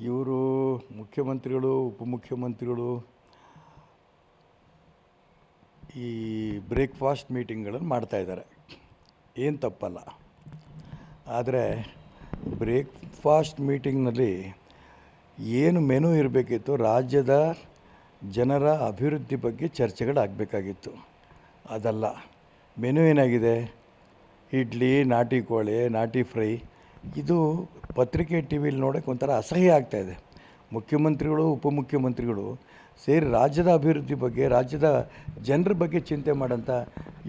ಇವರು ಮುಖ್ಯಮಂತ್ರಿಗಳು ಉಪಮುಖ್ಯಮಂತ್ರಿಗಳು ಈ ಬ್ರೇಕ್ಫಾಸ್ಟ್ ಮೀಟಿಂಗ್ಗಳನ್ನು ಮಾಡ್ತಾಯಿದ್ದಾರೆ, ಏನು ತಪ್ಪಲ್ಲ. ಆದರೆ ಬ್ರೇಕ್ಫಾಸ್ಟ್ ಮೀಟಿಂಗ್ನಲ್ಲಿ ಏನು ಮೆನು ಇರಬೇಕಿತ್ತು, ರಾಜ್ಯದ ಜನರ ಅಭಿವೃದ್ಧಿ ಬಗ್ಗೆ ಚರ್ಚೆಗಳಾಗಬೇಕಾಗಿತ್ತು. ಅದಲ್ಲ, ಮೆನು ಏನಾಗಿದೆ, ಇಡ್ಲಿ, ನಾಟಿ ಕೋಳಿ, ನಾಟಿ ಫ್ರೈ. ಇದು ಪತ್ರಿಕೆ ಟಿ ವಿಲಿ ನೋಡೋಕ್ಕೆ ಒಂಥರ ಅಸಹ್ಯ ಆಗ್ತಾಯಿದೆ. ಮುಖ್ಯಮಂತ್ರಿಗಳು ಉಪಮುಖ್ಯಮಂತ್ರಿಗಳು ಸೇರಿ ರಾಜ್ಯದ ಅಭಿವೃದ್ಧಿ ಬಗ್ಗೆ, ರಾಜ್ಯದ ಜನರ ಬಗ್ಗೆ ಚಿಂತೆ ಮಾಡೋಂಥ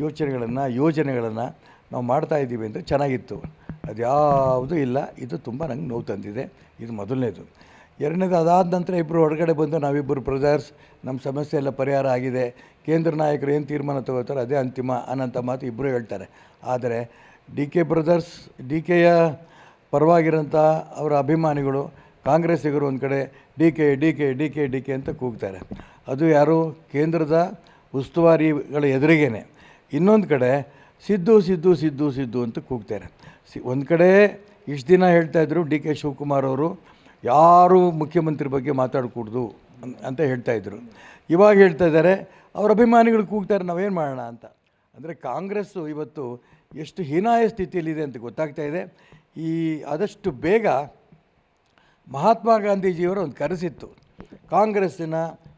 ಯೋಜನೆಗಳನ್ನು ನಾವು ಮಾಡ್ತಾಯಿದ್ದೀವಿ ಅಂದರೆ ಚೆನ್ನಾಗಿತ್ತು. ಅದ್ಯಾವುದೂ ಇಲ್ಲ. ಇದು ತುಂಬ ನಂಗೆ ನೋವು ತಂದಿದೆ. ಇದು ಮೊದಲನೇದು. ಎರಡನೇದು, ಅದಾದ ನಂತರ ಇಬ್ಬರು ಹೊರಗಡೆ ಬಂದು ನಾವಿಬ್ಬರು ಬ್ರದರ್ಸ್, ನಮ್ಮ ಸಮಸ್ಯೆ ಎಲ್ಲ ಪರಿಹಾರ ಆಗಿದೆ, ಕೇಂದ್ರ ನಾಯಕರು ಏನು ತೀರ್ಮಾನ ತಗೋತಾರೆ ಅದೇ ಅಂತಿಮ ಅನ್ನೋಂಥ ಮಾತು ಇಬ್ಬರು ಹೇಳ್ತಾರೆ. ಆದರೆ ಡಿ ಕೆ ಬ್ರದರ್ಸ್, ಡಿ ಕೆಯ ಪರವಾಗಿರೋಂಥ ಅವರ ಅಭಿಮಾನಿಗಳು, ಕಾಂಗ್ರೆಸ್ಸಿಗರು ಒಂದು ಕಡೆ ಡಿ ಕೆ ಅಂತ ಕೂಗ್ತಾರೆ. ಅದು ಯಾರು, ಕೇಂದ್ರದ ಉಸ್ತುವಾರಿಗಳ ಎದುರಿಗೇನೆ. ಇನ್ನೊಂದು ಕಡೆ ಸಿದ್ದು ಅಂತ ಕೂಗ್ತಾರೆ. ಒಂದು ಕಡೆ ಇಷ್ಟು ದಿನ ಹೇಳ್ತಾಯಿದ್ರು ಡಿ ಕೆ ಶಿವಕುಮಾರ್ ಅವರು ಯಾರೂ ಮುಖ್ಯಮಂತ್ರಿ ಬಗ್ಗೆ ಮಾತಾಡಕೂಡ್ದು ಅಂತ ಹೇಳ್ತಾಯಿದ್ರು. ಇವಾಗ ಹೇಳ್ತಾ ಇದ್ದಾರೆ ಅವ್ರ ಅಭಿಮಾನಿಗಳು ಕೂಗ್ತಾರೆ ನಾವೇನು ಮಾಡೋಣ ಅಂತ. ಅಂದರೆ ಕಾಂಗ್ರೆಸ್ಸು ಇವತ್ತು ಎಷ್ಟು ಹೀನಾಯ ಸ್ಥಿತಿಯಲ್ಲಿದೆ ಅಂತ ಗೊತ್ತಾಗ್ತಾ ಇದೆ. ಆದಷ್ಟು ಬೇಗ ಮಹಾತ್ಮ ಗಾಂಧೀಜಿಯವರ ಒಂದು ಕನಸಿತ್ತು, ಕಾಂಗ್ರೆಸ್ಸಿನ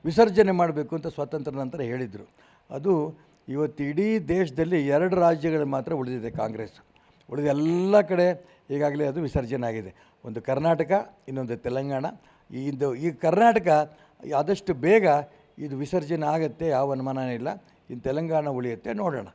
ವಿಸರ್ಜನೆ ಮಾಡಬೇಕು ಅಂತ ಸ್ವಾತಂತ್ರ್ಯ ನಂತರ ಹೇಳಿದರು. ಅದು ಇವತ್ತು ಇಡೀ ದೇಶದಲ್ಲಿ 2 ರಾಜ್ಯಗಳು ಮಾತ್ರ ಉಳಿದಿದೆ ಕಾಂಗ್ರೆಸ್. ಉಳಿದ ಎಲ್ಲ ಕಡೆ ಈಗಾಗಲೇ ಅದು ವಿಸರ್ಜನೆ ಆಗಿದೆ. ಒಂದು ಕರ್ನಾಟಕ, ಇನ್ನೊಂದು ತೆಲಂಗಾಣ. ಈ ಕರ್ನಾಟಕ ಆದಷ್ಟು ಬೇಗ ಇದು ವಿಸರ್ಜನೆ ಆಗುತ್ತೆ, ಯಾವ ಅನುಮಾನನೇ ಇಲ್ಲ. ಇನ್ನು ತೆಲಂಗಾಣ ಉಳಿಯುತ್ತೆ, ನೋಡೋಣ.